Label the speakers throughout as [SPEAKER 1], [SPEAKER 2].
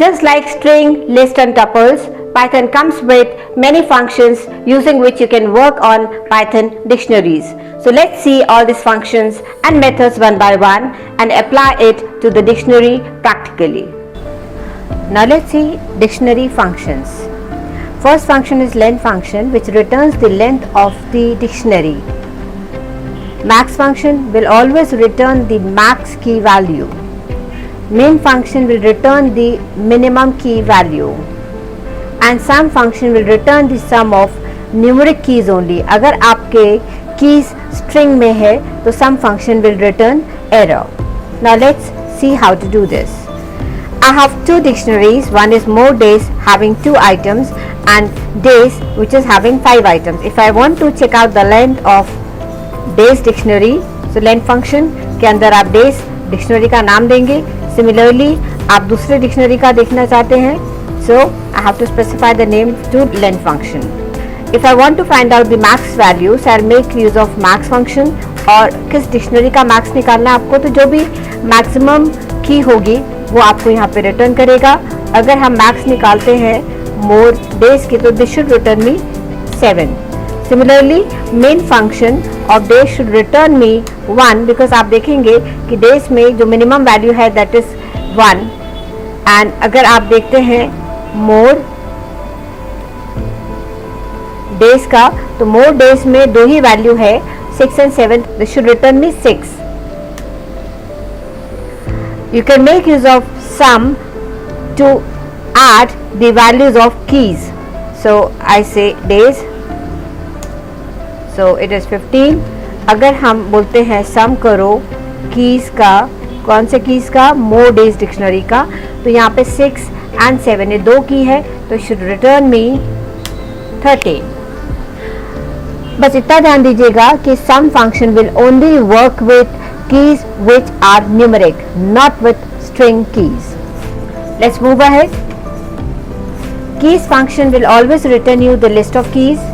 [SPEAKER 1] Just like string, list and tuples, Python comes with many functions using which you can work on Python dictionaries. So let's see all these functions and methods one by one and apply it to the dictionary practically. Now let's see dictionary functions. First function is length function, which returns the length of the dictionary. Max function will always return the max key value. Min function will return the minimum key value. And sum function will return the sum of numeric keys only. अगर आपके keys string में है तो sum function will return error. Now let's see how to do this. I have two dictionaries. One is more days having 2 items and days which is having 5 items. If I want to check out the length of days dictionary, so length function के अंदर आप days dictionary का नाम देंगे. Similarly, आप दूसरे dictionary का देखना चाहते हैं, so I have to specify the name to length function. If I want to find out the max value, so I'll make use of max function. और किस डिक्शनरी का max निकालना है आपको, तो जो भी maximum की होगी वो आपको यहाँ पे रिटर्न करेगा. अगर हम max निकालते हैं more days की, तो this should return me 7. Similarly, main function of days should return me 1 because आप देखेंगे कि days में जो minimum value है that is 1 and अगर आप देखते हैं more days का, तो more days में 2 ही value है 6 and 7. This should return me 6. You can make use of sum to add the values of keys. So I say days. So it is 15. अगर हम बोलते हैं सम करो कीज का, कौन से कीज का, मोर डेज डिक्शनरी का, तो यहाँ पे 6 and 7 ये 2 की है, तो शुड रिटर्न मी 13. बस इतना ध्यान दीजिएगा कि some function will only work with keys which are numeric, not with string keys. Let's move ahead. Keys function will always return you the list of keys.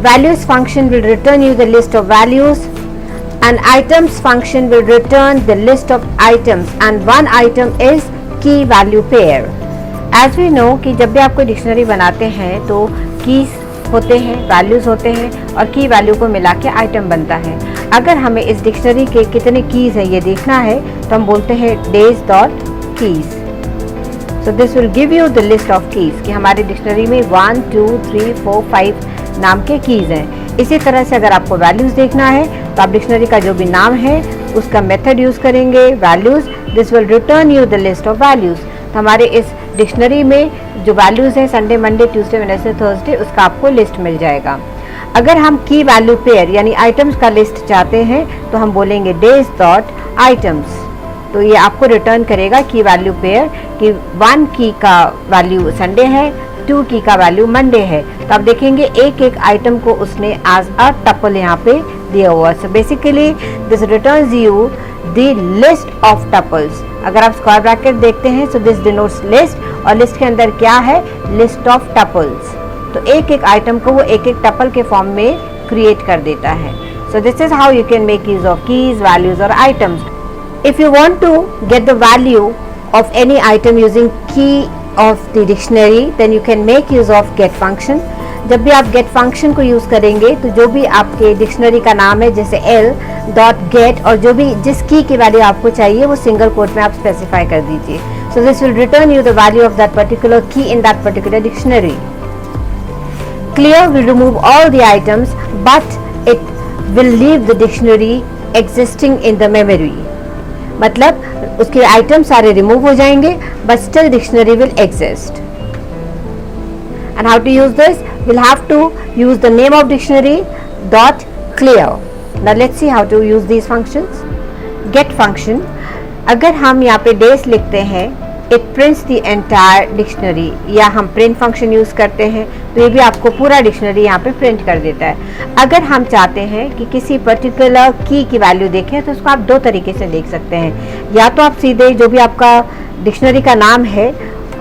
[SPEAKER 1] Values function will return you the list of values, and items function will return the list of items, and one item is key value pair. As we know कि जब भी आप कोई dictionary बनाते हैं तो keys होते हैं, values होते हैं और key value को मिला के item बनता है. अगर हमें इस डिक्शनरी के कितने keys हैं ये देखना है तो हम बोलते हैं days dot keys. So this will give you the list of keys कि हमारी डिक्शनरी में 1, 2, 3, 4, 5 नाम के कीज हैं. इसी तरह से अगर आपको वैल्यूज देखना है तो आप डिक्शनरी का जो भी नाम है उसका मेथड यूज करेंगे values. This will return you the list of values. तो हमारे इस डिक्शनरी में जो वैल्यूज हैं Sunday, Monday, Tuesday, Wednesday, Thursday, उसका आपको लिस्ट मिल जाएगा. अगर हम की वैल्यू पेयर यानी आइटम्स का लिस्ट चाहते हैं तो हम बोलेंगे डेज डॉट आइटम्स. तो ये आपको रिटर्न करेगा की वैल्यू पेयर कि 1 की का वैल्यू संडे है, 2 की का वैल्यू मंडे है. तो आप देखेंगे एक एक आइटम को उसने एज अ टपल यहाँ पे दिया हुआ. So basically this returns you the list of tuples. अगर आप स्क्वायर ब्रैकेट देखते हैं सो दिस डिनोट्स लिस्ट, और लिस्ट के अंदर क्या है, लिस्ट ऑफ टपल्स. तो एक एक आइटम को वो एक एक टपल के फॉर्म में क्रिएट कर देता है. So this is how you can make use of keys, values और items. If you want to get the value of any item using key of the dictionary, then you can make use of get function. जब भी आप get function को use करेंगे तो जो भी आपके डिक्शनरी का नाम है जैसे l dot get और जो भी जिस की वैल्यू आपको चाहिए वो सिंगल कोट में आप स्पेसिफाई कर दीजिए. So this will return you the value of that particular key in that particular dictionary. Clear will remove all the items but it will leave the dictionary existing in the memory. मतलब उसके item सारे remove हो जाएंगे but still dictionary will exist. And how to use this, will have to use the name of dictionary dot clear. Now let's see how to use these functions. Get function, अगर हम यहाँ पे days लिखते हैं it prints the entire dictionary, या हम print function use करते हैं तो ये भी आपको पूरा डिक्शनरी यहाँ पे प्रिंट कर देता है. अगर हम चाहते हैं कि किसी पर्टिकुलर की वैल्यू देखें तो उसको आप 2 तरीके से देख सकते हैं. या तो आप सीधे जो भी आपका डिक्शनरी का नाम है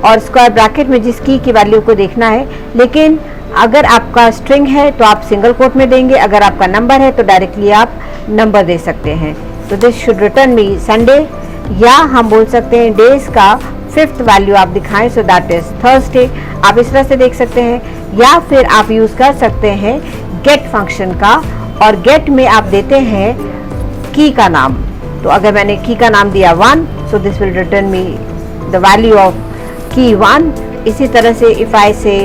[SPEAKER 1] और स्क्वायर ब्रैकेट में जिस की वैल्यू को देखना है, लेकिन अगर आपका स्ट्रिंग है तो आप सिंगल कोट में देंगे, अगर आपका नंबर है तो डायरेक्टली आप नंबर दे सकते हैं. तो this should return me Sunday, या हम बोल सकते हैं डेज का 5th वैल्यू आप दिखाएं, सो दैट इज थर्सडे। आप इस तरह से देख सकते हैं, या फिर आप यूज कर सकते हैं गेट फंक्शन का, और गेट में आप देते हैं की का नाम। तो अगर मैंने की का नाम दिया 1, so this will return me the value of की 1। इसी तरह से इफ आई से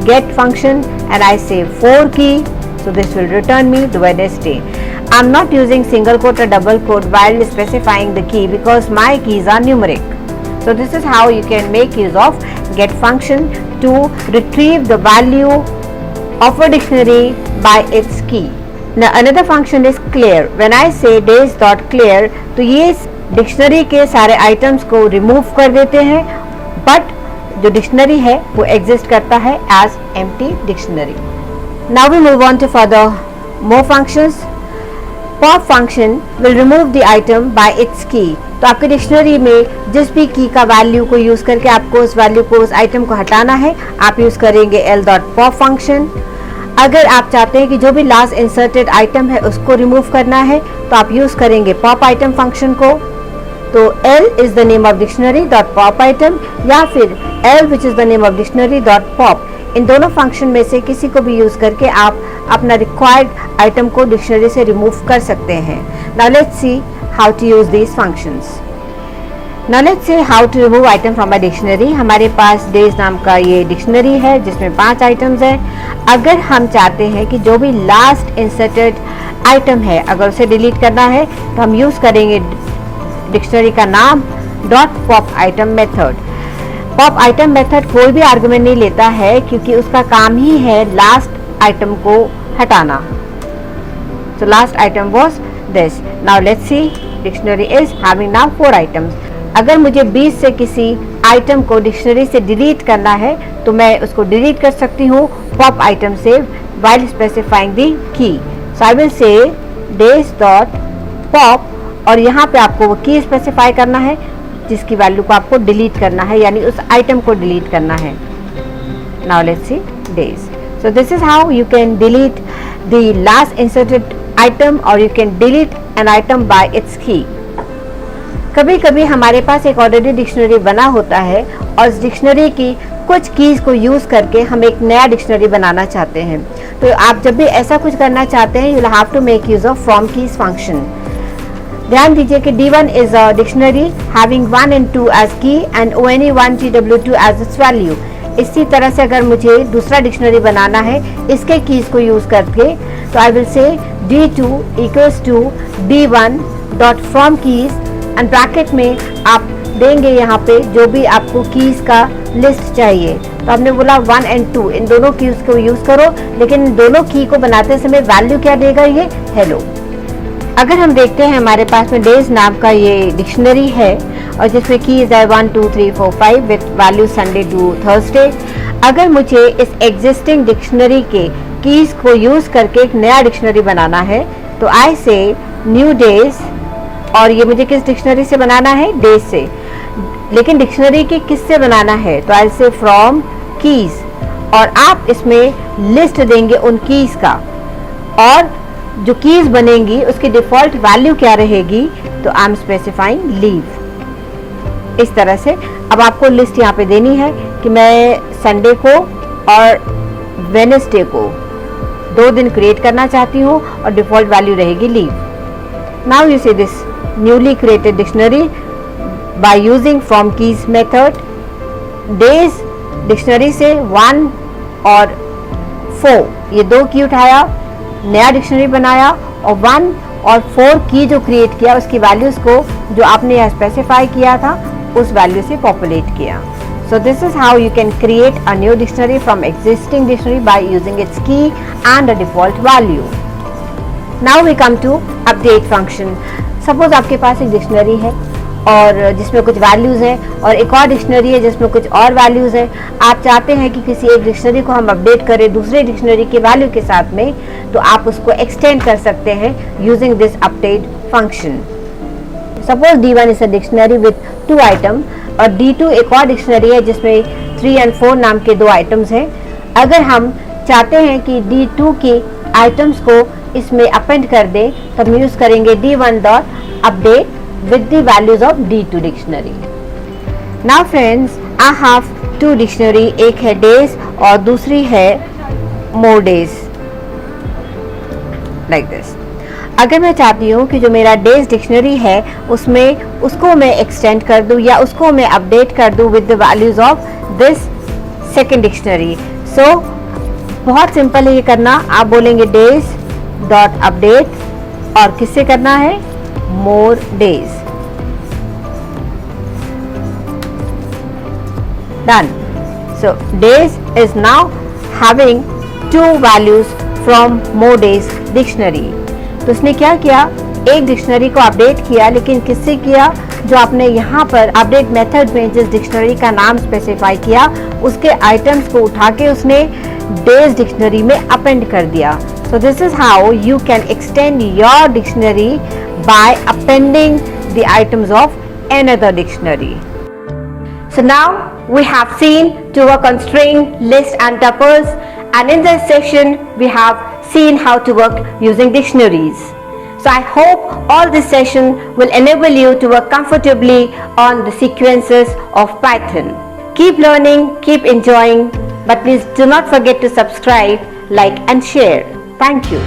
[SPEAKER 1] गेट फंक्शन एंड आई से 4 की, so this will return me the Wednesday. I'm not using single quote or double quote while specifying the key because my keys are numeric. So this is how you can make use of get function to retrieve the value of a dictionary by its key. Now another function is clear. When I say days dot clear, तो ये dictionary के सारे items को remove कर देते हैं, but जो dictionary है वो एग्जिस्ट करता है as empty dictionary. Now we move on to further more functions. Pop function will remove the item by its key. तो आपके डिक्शनरी में जिस भी की का वैल्यू को यूज करके आपको उस वैल्यू को, उस आइटम को हटाना है, आप यूज करेंगे l.pop फंक्शन। अगर आप चाहते हैं कि जो भी लास्ट इंसर्टेड आइटम है उसको रिमूव करना है, तो आप यूज करेंगे पॉप आइटम फंक्शन को। तो l is the name of dictionary dot pop item, या फिर l which is the name of dictionary dot pop. इन दोनों फंक्शन में से किसी को भी यूज करके आप अपना रिक्वायर्ड आइटम को डिक्शनरी से रिमूव कर सकते हैं। Now let's see how to use these functions. Now let's see how to remove item from a dictionary. हमारे पास डेज नाम का ये डिक्शनरी है जिसमें 5 आइटम्स हैं। अगर हम चाहते हैं कि जो भी लास्ट इंसर्टेड आइटम है अगर उसे डिलीट करना है, तो हम यूज करेंगे डिक्शनरी का नाम dot pop item method. Pop item method कोई भी आर्गुमेंट नहीं लेता है क्योंकि उसका काम ही है लास्ट आइटम को हटाना। So last item was this. Now let's see, dictionary is having now 4 items. अगर मुझे 20 से किसी आइटम को डिक्शनरी से डिलीट करना है तो मैं उसको डिलीट कर सकती हूँ पॉप आइटम से while specifying the key. So I will say days dot pop, और यहाँ पे आपको वो की स्पेसिफाई करना है जिसकी वैल्यू को आपको डिलीट करना है, यानी उस आइटम को डिलीट करना है। Now let's see days. So this is how you can delete the last inserted item or you can delete an item by its key. कभी कभी हमारे पास एक ऑलरेडी डिक्शनरी बना होता है और उस डिक्शनरी की कुछ कीज को यूज करके हम एक नया डिक्शनरी बनाना चाहते हैं। तो आप जब भी ऐसा कुछ करना चाहते हैं, you will have to make use of from keys function. ध्यान दीजिए कि D1 is a dictionary having 1 and 2 as key and ONE1 TW2 as its value. इसी तरह से अगर मुझे दूसरा डिक्शनरी बनाना है इसके कीज को यूज करके, तो I will say D2 equals to D1 dot from keys and bracket में आप देंगे यहाँ पे जो भी आपको कीज का लिस्ट चाहिए। तो आपने बोला 1 and 2 इन दोनों कीज को यूज करो, लेकिन इन दोनों की को बनाते समय वैल्यू क्या देगा, ये हेलो। अगर हम देखते हैं हमारे पास में डेज नाम का ये डिक्शनरी है और जिसमें कीज है 1 2 3 4 5 with value Sunday to Thursday. अगर मुझे इस एग्जिस्टिंग डिक्शनरी के कीज को यूज करके एक नया डिक्शनरी बनाना है तो आई से न्यू डेज, और ये मुझे किस डिक्शनरी से बनाना है, डेज से। लेकिन डिक्शनरी की किस से बनाना है, तो आई से फ्रॉम कीज, और आप इसमें लिस्ट देंगे उन कीज का, और जो कीज बनेंगी उसकी डिफॉल्ट वैल्यू क्या रहेगी, तो आई एम स्पेसिफाइंग लीव। इस तरह से अब आपको लिस्ट यहाँ पे देनी है कि मैं संडे को और वेडनेसडे को 2 दिन क्रिएट करना चाहती हूँ और डिफॉल्ट वैल्यू रहेगी leave. Now you see this newly created dictionary by using from keys method. days dictionary से 1 और 4 ये 2 की उठाया, नया डिक्शनरी बनाया और 1 और 4 की जो क्रिएट किया उसकी वैल्यूज को जो आपने यहाँ स्पेसिफाई किया था उस वैल्यू से पॉपुलेट किया। So this is how you can create a new dictionary from existing dictionary by using its key and a default value. Now we come to update function. Suppose आपके पास एक dictionary है और जिसमें कुछ values हैं और एक और डिक्शनरी है जिसमें कुछ और वैल्यूज़ हैं। आप चाहते हैं कि किसी एक डिक्शनरी को हम अपडेट करें दूसरे डिक्शनरी के वैल्यू के साथ में, तो आप उसको एक्सटेंड कर सकते हैं using this update function. Suppose D1 is a dictionary with 2 item और D2 एक और डिक्शनरी है जिसमें 3 and 4 नाम के 2 आइटम्स हैं। अगर हम चाहते हैं कि D2 के आइटम्स को इसमें अपेंड कर दें तो हम यूज करेंगे D1 dot update with the values of D2 dictionary. Now friends, I have two dictionary, एक है days और दूसरी है more days, like this. अगर मैं चाहती हूँ कि जो मेरा डेज डिक्शनरी है उसको मैं एक्सटेंड कर दूँ या उसको मैं अपडेट कर दूँ with the values of this second dictionary. So बहुत सिंपल है ये करना. आप बोलेंगे डेज डॉट अपडेट और किससे करना है, more days. Done. So days is now having to values from more days dictionary. तो उसने क्या किया, एक डिक्शनरी को अपडेट किया, लेकिन किससे किया, जो आपने यहाँ पर अपडेट मेथड में जिस डिक्शनरी का नाम स्पेसिफाई किया उसके आइटम्स को उठा के उसने डेज डिक्शनरी में अपेंड कर दिया. So this is how you can extend your dictionary by appending the items of another dictionary. So now we have seen to work on string, list and tuples, and in this section we have seen how to work using dictionaries. So I hope all this session will enable you to work comfortably on the sequences of Python. Keep learning, keep enjoying, but please do not forget to subscribe, like and share. Thank you.